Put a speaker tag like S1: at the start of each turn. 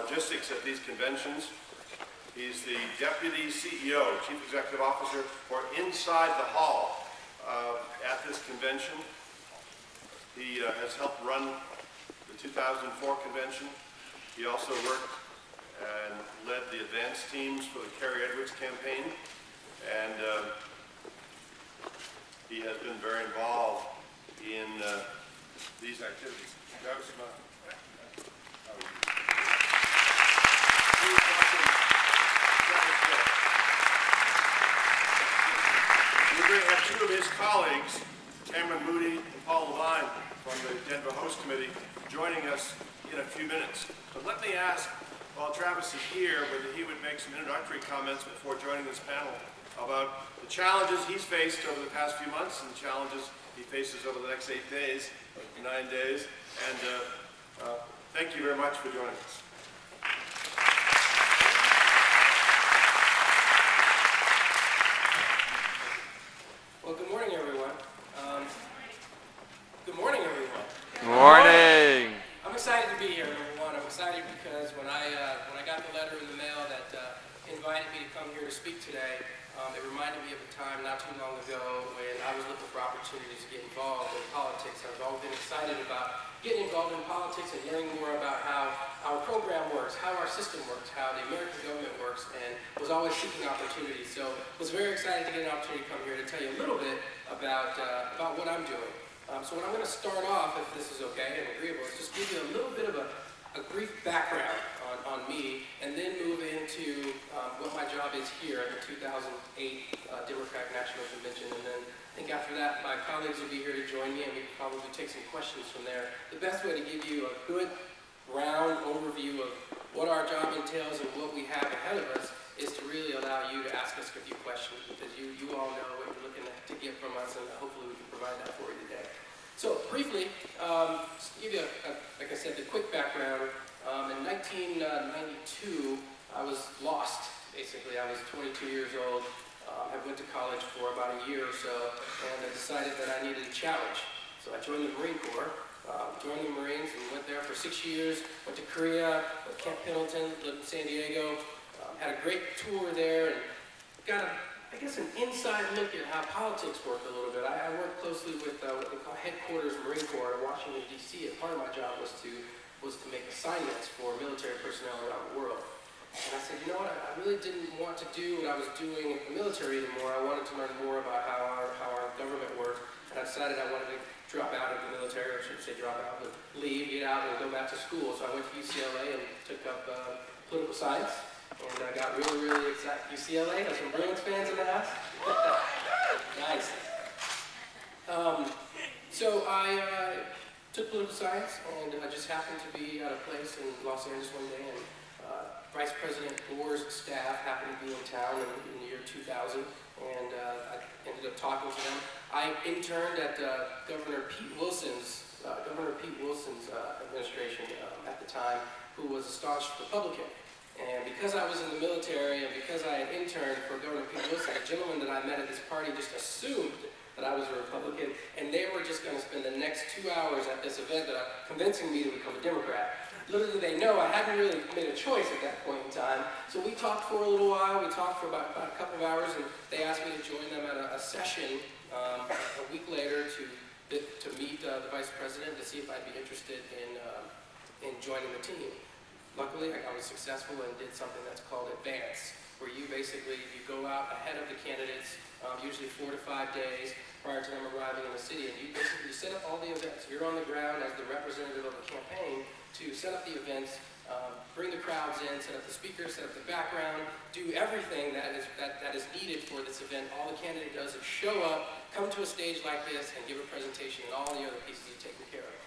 S1: logistics at these conventions. He's the Deputy CEO, Chief Executive Officer for Inside the Hall at this convention. He has helped run the 2004 convention. He also worked and led the advance teams for the Kerry Edwards campaign, and he has been very involved in these activities. Travis, we have two of his colleagues, Cameron Moody and Paul Levine from the Denver Host Committee, joining us in a few minutes. But let me ask, while Travis is here, whether he would make some introductory comments before joining this panel about the challenges he's faced over the past few months and the challenges he faces over the next 8 days, 9 days. And thank you very much for joining us.
S2: Well, good morning, everyone. Good morning, everyone.
S3: Good morning.
S2: I'm excited to be here, number one. I'm excited because when I got the letter in the mail that invited me to come here to speak today, it reminded me of a time not too long ago when I was looking for opportunities to get involved in politics. I've always been excited about getting involved in politics and learning more about how our program works, how our system works, how the American government works, and was always seeking opportunities. So I was very excited to get an opportunity to come here to tell you a little bit about what I'm doing. So what I'm going to start off, if this is okay and agreeable, is just give you a little bit of a brief background on me, and then move into what my job is here at the 2008 Democratic National Convention. And then I think after that, my colleagues will be here to join me, and we can probably take some questions from there. The best way to give you a good, round overview of what our job entails and what we have ahead of us is to really allow you to ask us a few questions, because you all know what you're looking to get from us, and hopefully we can provide that for you today. So briefly, just to give you, like I said, the quick background. In 1992, I was lost, basically. I was 22 years old. I went to college for about a year or so, and I decided that I needed a challenge. So I joined the Marine Corps, joined the Marines, and went there for 6 years. Went to Korea, went to Camp Pendleton, lived in San Diego, had a great tour there, and got I guess an inside look at how politics work a little bit. I worked closely with what they call headquarters Marine Corps in Washington, D.C., and part of my job was to make assignments for military personnel around the world. And I said, you know what, I really didn't want to do what I was doing in the military anymore. I wanted to learn more about how our government worked, and I decided I wanted to drop out of the military, or I should say drop out, but leave, get out, and go back to school. So I went to UCLA and took up political science. And I got really excited. UCLA, there's some Bruins fans in the house? Nice. So I took political science, and I just happened to be at a place in Los Angeles one day, and Vice President Gore's staff happened to be in town in the year 2000, and I ended up talking to them. I interned at Governor Pete Wilson's administration at the time, who was a staunch Republican. And because I was in the military and because I had interned for Governor Pete Wilson, a gentleman that I met at this party just assumed that I was a Republican, and they were just going to spend the next 2 hours at this event convincing me to become a Democrat. Little did they know, I hadn't really made a choice at that point in time. So we talked for a little while. We talked for about a couple of hours, and they asked me to join them at a session a week later to meet the Vice President to see if I'd be interested in joining the team. Luckily, I was successful and did something that's called advance, where you go out ahead of the candidates, usually 4 to 5 days prior to them arriving in the city, and you basically set up all the events. You're on the ground as the representative of the campaign to set up the events, bring the crowds in, set up the speakers, set up the background, do everything that is needed for this event. All the candidate does is show up, come to a stage like this, and give a presentation, and all the other pieces are taken care of.